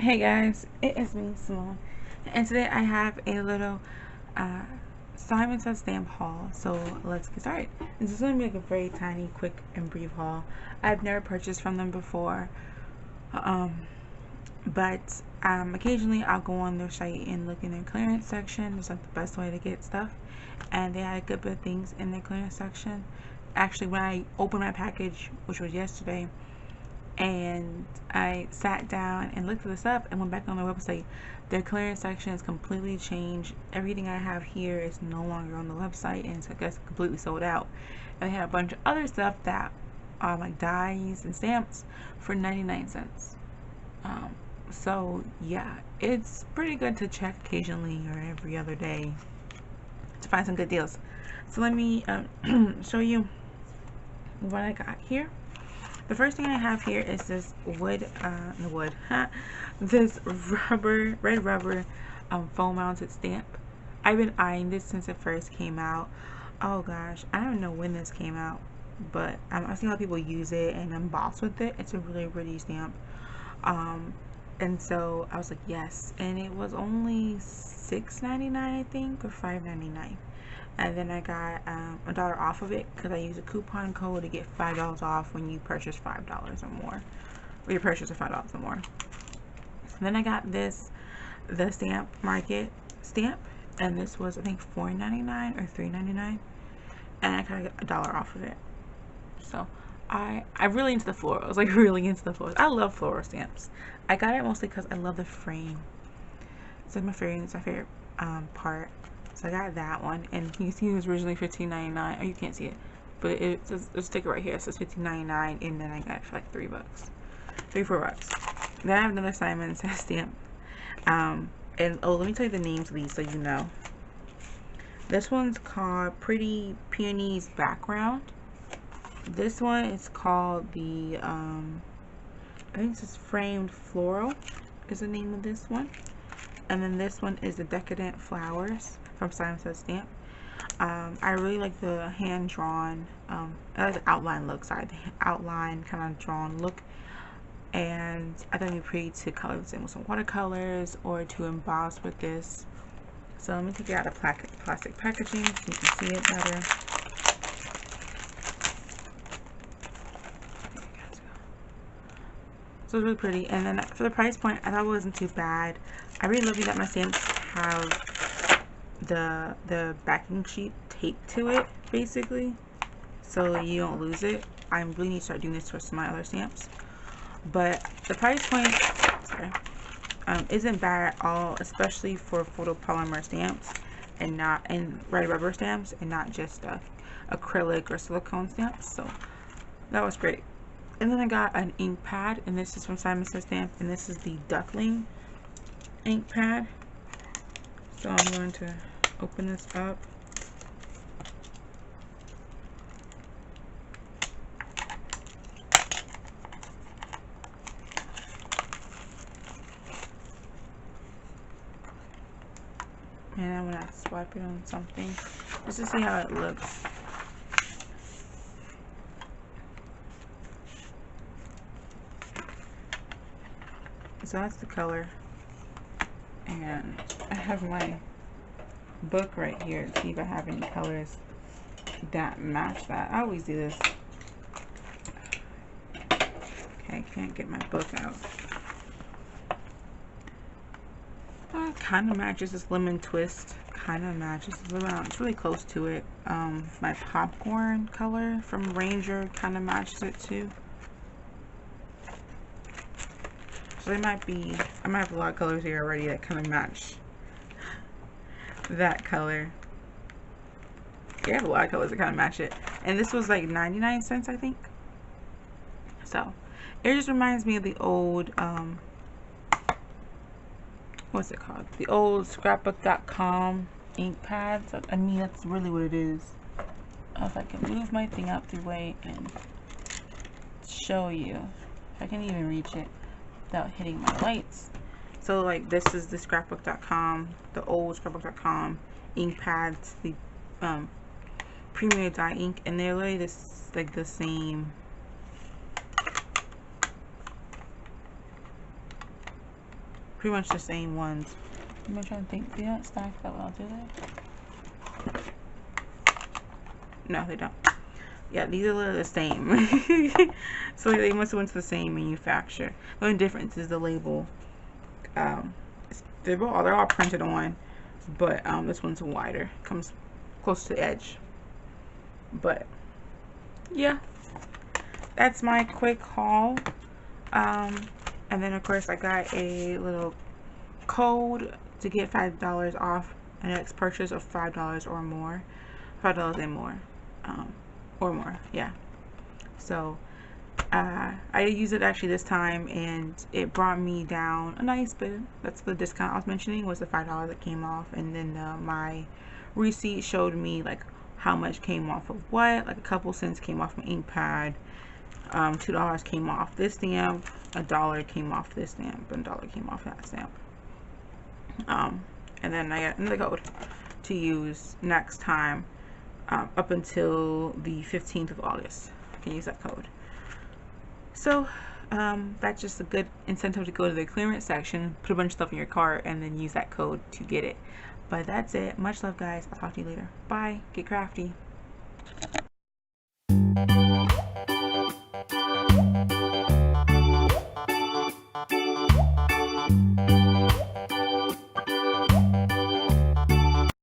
Hey guys, it is me, Simone, and today I have a little uh, Simon Says Stamp haul. So let's get started. This is going to be like a very tiny, quick, and brief haul. I've never purchased from them before, um, but occasionally I'll go on their site and look in their clearance section. It's like the best way to get stuff, and they had a good bit of things in their clearance section. Actually, when I opened my package, which was yesterday, and I sat down and looked this up and went back on their website. Their clearance section is completely changed. Everything I have here is no longer on the website, and it's, I guess, completely sold out. And they had a bunch of other stuff that are like dies and stamps for 99 cents. So yeah, it's pretty good to check occasionally or every other day to find some good deals. So let me show you what I got here. The first thing I have here is this this red rubber foam mounted stamp. I've been eyeing this since it first came out. Oh gosh, I don't know when this came out, but I've seen a lot of people use it and emboss with it. It's a really pretty stamp. And so I was like, yes, and it was only $6.99 I think, or $5.99. And then I got $1 off of it because I used a coupon code to get $5 off when you purchase $5 or more, or you purchase a $5 or more. And then I got this, the Stamp Market stamp, and this was I think $4.99 or $3.99, and I kind of got $1 off of it. So I'm really into the florals, like really into the florals. I love floral stamps. I got it mostly because I love the frame. It's like my favorite part. So I got that one, and you can see it was originally $15.99. Oh, you can't see it, but it says a sticker right here. It says $15.99, and then I got it for like $3, $4. Then I have another Simon Says stamp. And oh, let me tell you the names of these so you know. This one's called Pretty Peonies Background. This one is called the I think this is Framed Floral is the name of this one. And then this one is the Decadent Flowers from Simon Says Stamp. I really like the hand-drawn, I like the outline look, the outline kind of drawn look. And I thought it'd be pretty to color this in with some watercolors or to emboss with this. So let me take it out of plastic packaging so you can see it better. So it's really pretty. And then for the price point, I thought it wasn't too bad. I really love that my stamps have the backing sheet taped to it, basically, so you don't lose it. I really need to start doing this for some of my other stamps. But the price point, isn't bad at all, especially for photopolymer stamps and red rubber stamps, and not just acrylic or silicone stamps. So that was great. And then I got an ink pad, and this is from Simon Says Stamp, and this is the Duckling ink pad. So I'm going to open this up. And I'm going to swipe it on something just to see how it looks. So that's the color. And I have my book right here to see if I have any colors that match that. I always do this. Okay, I can't get my book out. Kind of matches this Lemon Twist. Kind of matches. It's really close to it. My popcorn color from Ranger kind of matches it too. So I might have a lot of colors here already that kind of match that color. Yeah, I have a lot of colors that kind of match it. And this was like 99 cents, I think. So it just reminds me of the old what's it called? The old scrapbook.com ink pads. I mean, that's really what it is. If I can move my thing out the way and show you, if I can even reach it without hitting my lights. So like this is the scrapbook.com, the old scrapbook.com ink pads, the Premier dye ink, and they're literally this like the same pretty much the same ones. I'm trying to think. They don't stack that well, do they? No, they don't. Yeah, these are literally the same. So they must have went to the same manufacturer. The only difference is the label. They're all printed on, but this one's wider. Comes close to the edge. But yeah, that's my quick haul. And then of course I got a little code to get $5 off a next purchase of $5 or more. $5 and more. Or more, yeah. So I used it actually this time, and it brought me down a nice bit. That's the discount I was mentioning, was the $5 that came off, and then my receipt showed me like how much came off of what. Like a couple cents came off my ink pad, $2 came off this stamp, $1 came off this stamp, and $1 came off that stamp. And then I got another code to use next time, up until the 15th of August. I can use that code. So that's just a good incentive to go to the clearance section, put a bunch of stuff in your cart, and then use that code to get it. But that's it. Much love, guys. I'll talk to you later. Bye. Get crafty.